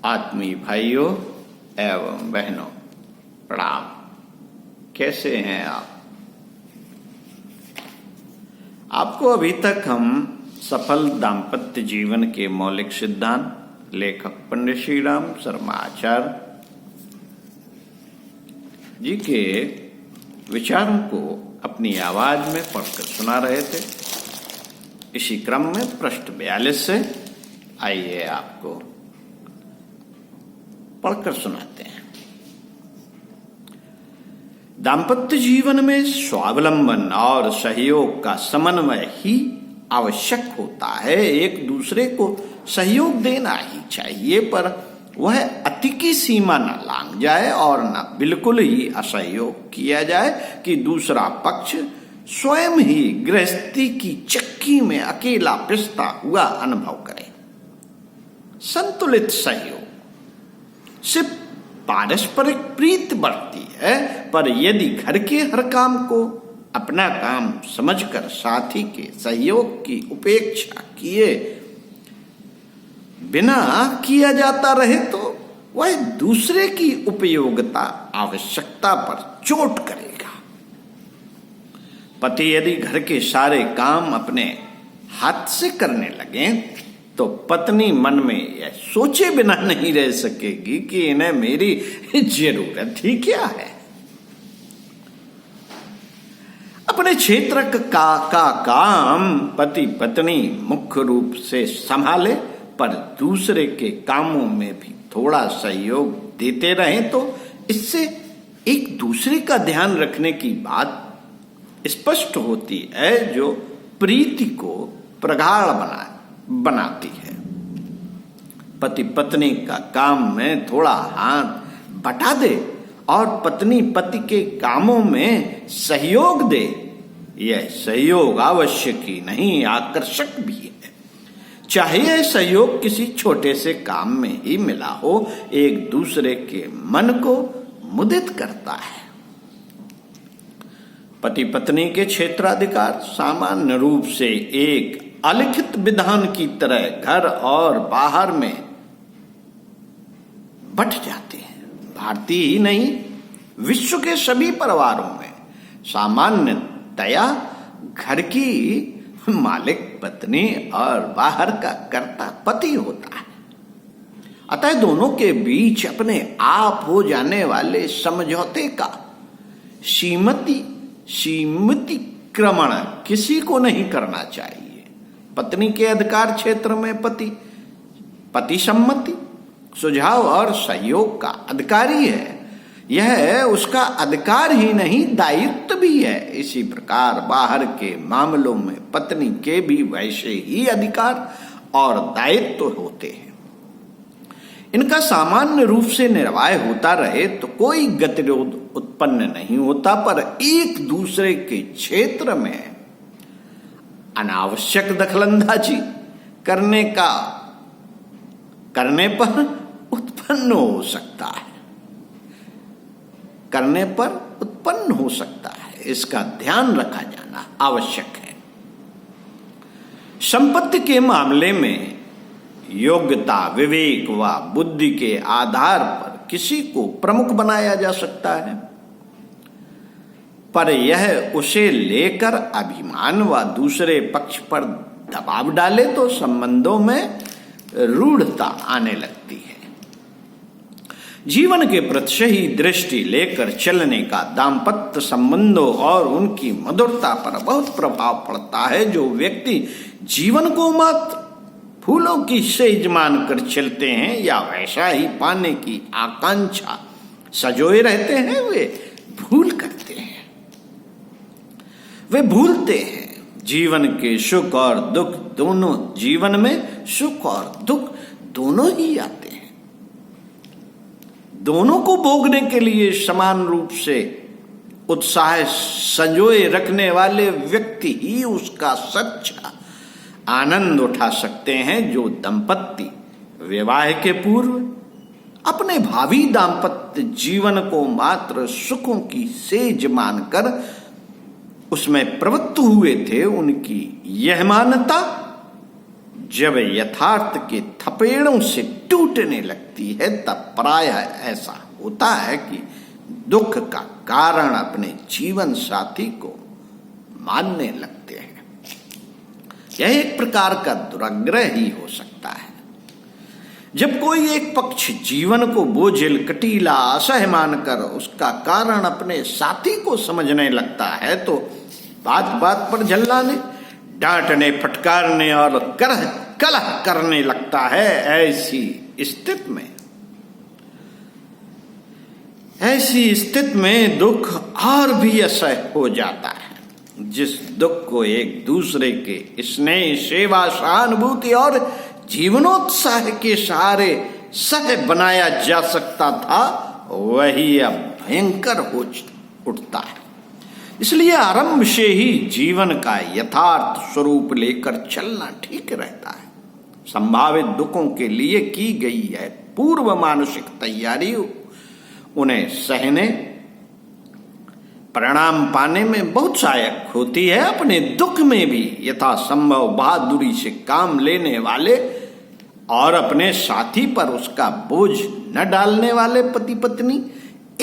आत्मीय भाइयों एवं बहनों, प्रणाम। कैसे हैं आप? आपको अभी तक हम सफल दाम्पत्य जीवन के मौलिक सिद्धांत लेखक पंडित श्री राम शर्मा आचार्य जी के विचारों को अपनी आवाज में पढ़कर सुना रहे थे। इसी क्रम में पृष्ठ 42 से आइए आपको पढ़कर सुनाते हैं। दाम्पत्य जीवन में स्वावलंबन और सहयोग का समन्वय ही आवश्यक होता है। एक दूसरे को सहयोग देना ही चाहिए, पर वह अति की सीमा न लांघ जाए और न बिल्कुल ही असहयोग किया जाए कि दूसरा पक्ष स्वयं ही गृहस्थी की चक्की में अकेला पिसता हुआ अनुभव करे। संतुलित सहयोग से पारस्परिक प्रीति बढ़ती है, पर यदि घर के हर काम को अपना काम समझकर साथी के सहयोग की उपेक्षा किए बिना किया जाता रहे तो वह दूसरे की उपयोगिता आवश्यकता पर चोट करेगा। पति यदि घर के सारे काम अपने हाथ से करने लगे तो पत्नी मन में यह सोचे बिना नहीं रह सकेगी कि इन्हें मेरी जरूरत ही क्या है। अपने क्षेत्र का काम पति पत्नी मुख्य रूप से संभाले, पर दूसरे के कामों में भी थोड़ा सहयोग देते रहें तो इससे एक दूसरे का ध्यान रखने की बात स्पष्ट होती है, जो प्रीति को प्रगाढ़ बनाती है। पति पत्नी का काम में थोड़ा हाथ बटा दे और पत्नी पति के कामों में सहयोग दे, यह सहयोग आवश्यक ही नहीं आकर्षक भी है। चाहे यह सहयोग किसी छोटे से काम में ही मिला हो, एक दूसरे के मन को मुदित करता है। पति पत्नी के क्षेत्राधिकार सामान्य रूप से एक अलिखित विधान की तरह घर और बाहर में बंट जाते हैं। भारतीय ही नहीं, विश्व के सभी परिवारों में सामान्यतया घर की मालिक पत्नी और बाहर का कर्ता पति होता है। अतः दोनों के बीच अपने आप हो जाने वाले समझौते का सीमितीकरण किसी को नहीं करना चाहिए। पत्नी के अधिकार क्षेत्र में पति सम्मति, सुझाव और सहयोग का अधिकारी है। यह उसका अधिकार ही नहीं, दायित्व भी है। इसी प्रकार बाहर के मामलों में पत्नी के भी वैसे ही अधिकार और दायित्व होते हैं। इनका सामान्य रूप से निर्वाह होता रहे तो कोई गतिरोध उत्पन्न नहीं होता, पर एक दूसरे के क्षेत्र में अनावश्यक दखलंदाजी करने पर उत्पन्न हो सकता है। इसका ध्यान रखा जाना आवश्यक है। संपत्ति के मामले में योग्यता, विवेक व बुद्धि के आधार पर किसी को प्रमुख बनाया जा सकता है, पर यह उसे लेकर अभिमान व दूसरे पक्ष पर दबाव डाले तो संबंधों में रूढ़ता आने लगती है। जीवन के प्रति सही दृष्टि लेकर चलने का दाम्पत्य संबंधों और उनकी मधुरता पर बहुत प्रभाव पड़ता है। जो व्यक्ति जीवन को मात्र फूलों की सेज मानकर चलते हैं या वैसा ही पाने की आकांक्षा सजोए रहते हैं, वे भूलते हैं जीवन के सुख और दुख दोनों। जीवन में सुख और दुख दोनों ही आते हैं। दोनों को भोगने के लिए समान रूप से उत्साह संजोए रखने वाले व्यक्ति ही उसका सच्चा आनंद उठा सकते हैं। जो दंपत्ति विवाह के पूर्व अपने भावी दाम्पत्य जीवन को मात्र सुखों की सेज मानकर उसमें प्रवृत्त हुए थे, उनकी यह मान्यता जब यथार्थ के थपेड़ों से टूटने लगती है तब प्रायः ऐसा होता है कि दुख का कारण अपने जीवन साथी को मानने लगते हैं। यह एक प्रकार का दुराग्रह ही हो सकता है। जब कोई एक पक्ष जीवन को बोझिल, कटीला, असह्य मानकर उसका कारण अपने साथी को समझने लगता है तो बात बात पर झल्लाने, डांटने, फटकारने और कलह करने लगता है। ऐसी स्थिति में दुख और भी असह्य हो जाता है। जिस दुख को एक दूसरे के स्नेह, सेवा, सहानुभूति और जीवनोत्साह के सहारे सह बनाया जा सकता था, वही अब भयंकर हो उठता है। इसलिए आरंभ से ही जीवन का यथार्थ स्वरूप लेकर चलना ठीक रहता है। संभावित दुखों के लिए की गई है पूर्व मानसिक तैयारी उन्हें सहने, परिणाम पाने में बहुत सहायक होती है। अपने दुख में भी यथासंभव बहादुरी से काम लेने वाले और अपने साथी पर उसका बोझ न डालने वाले पति पत्नी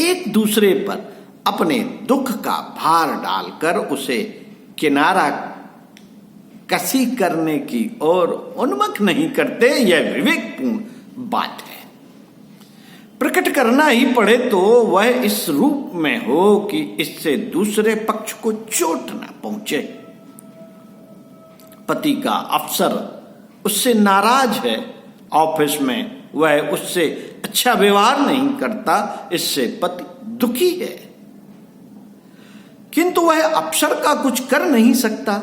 एक दूसरे पर अपने दुख का भार डालकर उसे किनारा कसी करने की ओर उन्मुख नहीं करते। यह विवेकपूर्ण बात है। प्रकट करना ही पड़े तो वह इस रूप में हो कि इससे दूसरे पक्ष को चोट न पहुंचे। पति का अफसर उससे नाराज है, ऑफिस में वह उससे अच्छा व्यवहार नहीं करता, इससे पति दुखी है, किंतु वह अफसर का कुछ कर नहीं सकता।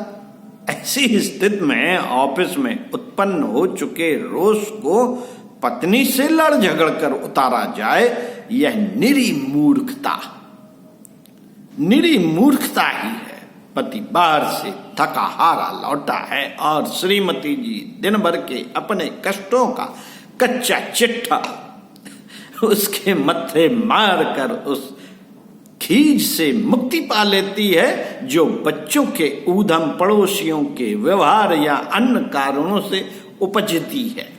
ऐसी स्थिति में ऑफिस में उत्पन्न हो चुके रोष को पत्नी से लड़ झगड़ कर उतारा जाए, यह निरी मूर्खता ही है। पति बाहर से थका हारा लौटा है और श्रीमती जी दिन भर के अपने कष्टों का कच्चा चिट्ठा उसके मत्थे मार कर उस खीज से मुक्ति पा लेती है जो बच्चों के ऊधम, पड़ोसियों के व्यवहार या अन्य कारणों से उपजती है।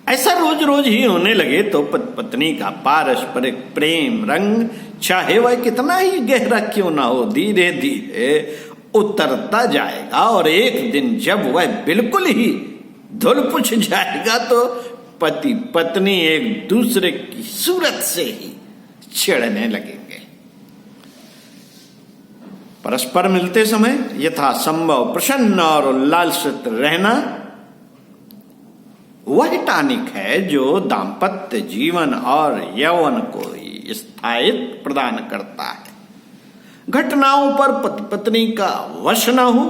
ऐसा रोज रोज ही होने लगे तो पत्नी का पारस्परिक प्रेम रंग, चाहे वह कितना ही गहरा क्यों ना हो, धीरे धीरे उतरता जाएगा और एक दिन जब वह बिल्कुल ही धुल पुछ जाएगा तो पति पत्नी एक दूसरे की सूरत से ही छिड़ने लगेंगे। परस्पर मिलते समय यथासंभव प्रसन्न और उल्लासित रहना वह टॉनिक है जो दाम्पत्य जीवन और यौवन को स्थायित्व प्रदान करता है। घटनाओं पर पति पत्नी का वश न हो,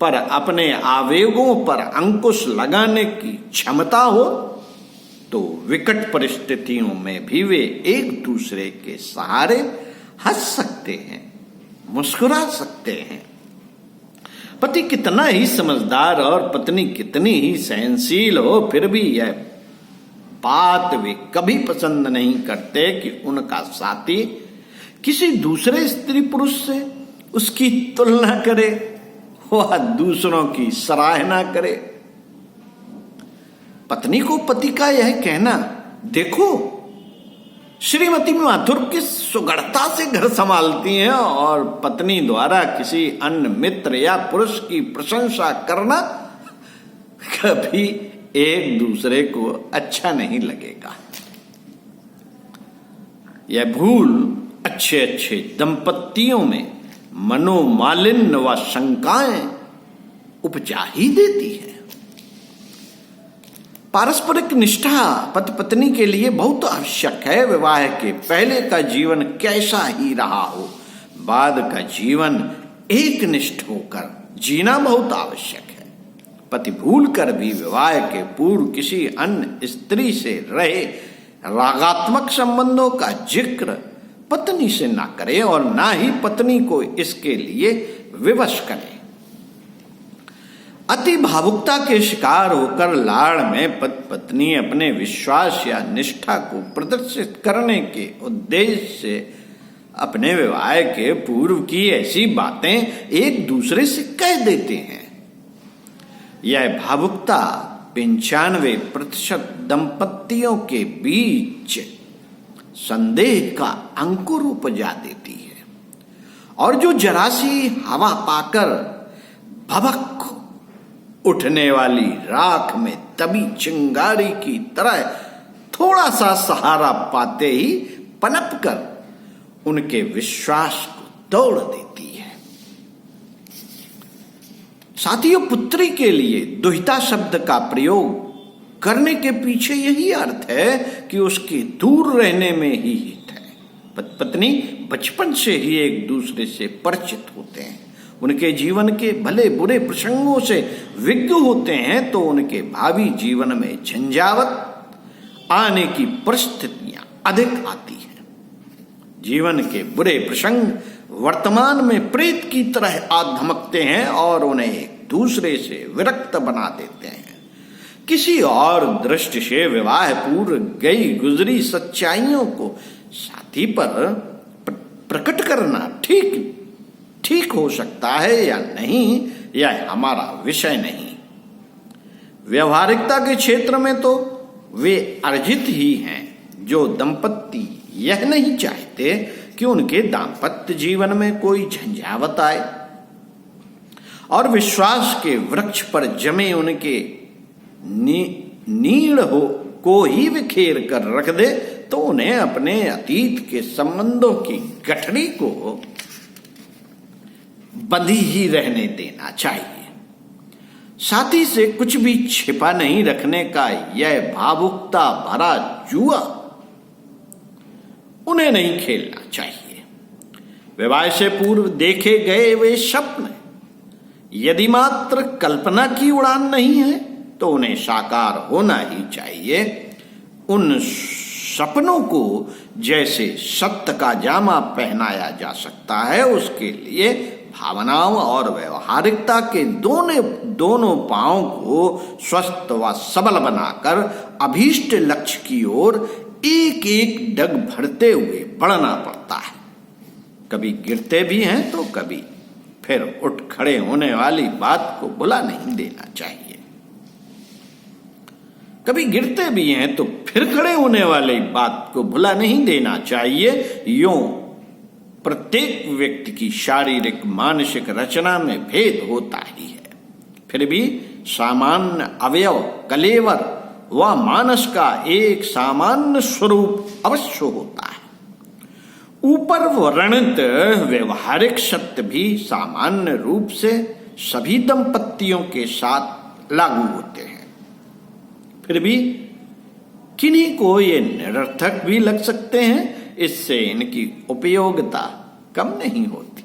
पर अपने आवेगों पर अंकुश लगाने की क्षमता हो तो विकट परिस्थितियों में भी वे एक दूसरे के सहारे हंस सकते हैं, मुस्कुरा सकते हैं। पति कितना ही समझदार और पत्नी कितनी ही सहनशील हो, फिर भी यह बात वे कभी पसंद नहीं करते कि उनका साथी किसी दूसरे स्त्री पुरुष से उसकी तुलना करे, वह दूसरों की सराहना करे। पत्नी को पति का यह कहना, देखो श्रीमती माथुर किस सुगढ़ता से घर संभालती हैं, और पत्नी द्वारा किसी अन्य मित्र या पुरुष की प्रशंसा करना कभी एक दूसरे को अच्छा नहीं लगेगा। यह भूल अच्छे अच्छे दंपतियों में मनोमालिन्य व शंकाएं उपजा ही देती है। पारस्परिक निष्ठा पति पत्नी के लिए बहुत आवश्यक है। विवाह के पहले का जीवन कैसा ही रहा हो, बाद का जीवन एक निष्ठ होकर जीना बहुत आवश्यक है। पति भूल कर भी विवाह के पूर्व किसी अन्य स्त्री से रहे रागात्मक संबंधों का जिक्र पत्नी से ना करे और ना ही पत्नी को इसके लिए विवश करे। अति भावुकता के शिकार होकर लाड़ में पत्नी अपने विश्वास या निष्ठा को प्रदर्शित करने के उद्देश्य से अपने विवाह के पूर्व की ऐसी बातें एक दूसरे से कह देते हैं। यह भावुकता 95% दंपतियों के बीच संदेह का अंकुर उपजा देती है, और जो जरा सी हवा पाकर भभक उठने वाली राख में तभी चिंगारी की तरह थोड़ा सा सहारा पाते ही पनप कर उनके विश्वास को तोड़ देती है। साथियों, पुत्री के लिए दुहिता शब्द का प्रयोग करने के पीछे यही अर्थ है कि उसके दूर रहने में ही हित है। पत्नी बचपन से ही एक दूसरे से परिचित होते हैं, उनके जीवन के भले बुरे प्रसंगों से विज्ञ होते हैं, तो उनके भावी जीवन में झंझावत आने की परिस्थितियां अधिक आती हैं। जीवन के बुरे प्रसंग वर्तमान में प्रेत की तरह आ धमकते हैं और उन्हें एक दूसरे से विरक्त बना देते हैं। किसी और दृष्टि से विवाह पूर्व गई गुजरी सच्चाइयों को साथी पर प्रकट करना ठीक हो सकता है या नहीं, यह हमारा विषय नहीं। व्यवहारिकता के क्षेत्र में तो वे अर्जित ही हैं जो दंपति यह नहीं चाहते कि उनके दाम्पत्य जीवन में कोई झंझावत आए और विश्वास के वृक्ष पर जमे उनके नीड़ को ही बिखेर कर रख दे, तो उन्हें अपने अतीत के संबंधों की गठरी को बंधी ही रहने देना चाहिए। साथी से कुछ भी छिपा नहीं रखने का यह भावुकता भरा जुआ उन्हें नहीं खेलना चाहिए। विवाह से पूर्व देखे गए वे स्वप्न यदि मात्र कल्पना की उड़ान नहीं है तो उन्हें साकार होना ही चाहिए। उन सपनों को जैसे सत्य का जामा पहनाया जा सकता है, उसके लिए भावनाओं और व्यवहारिकता के दोनों पांवों को स्वस्थ व सबल बनाकर अभीष्ट लक्ष्य की ओर एक एक डग भरते हुए बढ़ना पड़ता है। कभी गिरते भी हैं तो कभी फिर उठ खड़े होने वाली बात को भुला नहीं देना चाहिए। कभी गिरते भी हैं तो फिर खड़े होने वाली बात को भुला नहीं देना चाहिए। यूं प्रत्येक व्यक्ति की शारीरिक मानसिक रचना में भेद होता ही है, फिर भी सामान्य अवयव कलेवर व मानस का एक सामान्य स्वरूप अवश्य होता है। ऊपर वर्णित व्यवहारिक सत्य भी सामान्य रूप से सभी दंपतियों के साथ लागू होते हैं, फिर भी किन्हीं को ये निरर्थक भी लग सकते हैं। इससे इनकी उपयोगिता कम नहीं होती।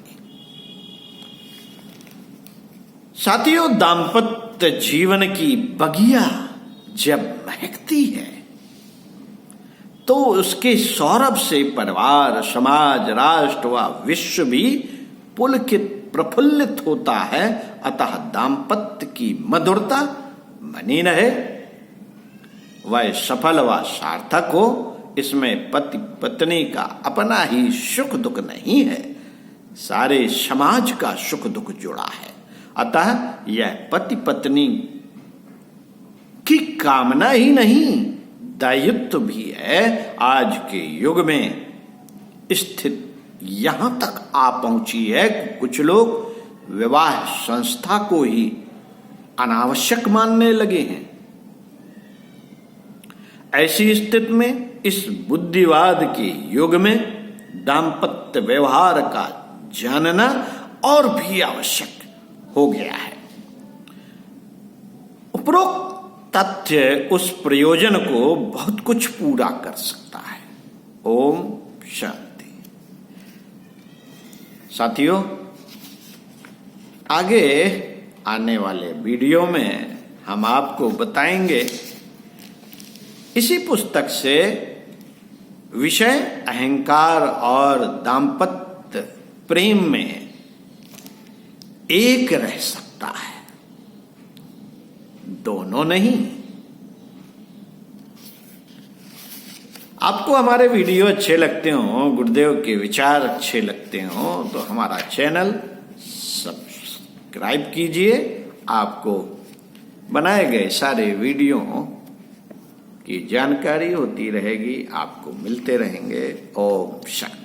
साथियों, दाम्पत्य जीवन की बगिया जब महकती है तो उसके सौरभ से परिवार, समाज, राष्ट्र व विश्व भी पुलकित प्रफुल्लित होता है। अतः दाम्पत्य की मधुरता बनी रहे, वह सफल व सार्थक हो, इसमें पति पत्नी का अपना ही सुख दुख नहीं है, सारे समाज का सुख दुख जुड़ा है। अतः यह पति पत्नी की कामना ही नहीं, दायित्व भी है। आज के युग में स्थित यहां तक आ पहुंची है कि कुछ लोग विवाह संस्था को ही अनावश्यक मानने लगे हैं। ऐसी स्थिति में इस बुद्धिवाद के युग में दाम्पत्य व्यवहार का जानना और भी आवश्यक हो गया है। उपरोक्त तथ्य उस प्रयोजन को बहुत कुछ पूरा कर सकता है। ओम शांति। साथियों, आगे आने वाले वीडियो में हम आपको बताएंगे इसी पुस्तक से विषय अहंकार और दाम्पत्य प्रेम में एक रह सकता है, दोनों नहीं। आपको हमारे वीडियो अच्छे लगते हो, गुरुदेव के विचार अच्छे लगते हो, तो हमारा चैनल सब्सक्राइब कीजिए। आपको बनाए गए सारे वीडियो की जानकारी होती रहेगी, आपको मिलते रहेंगे। ओम शांति।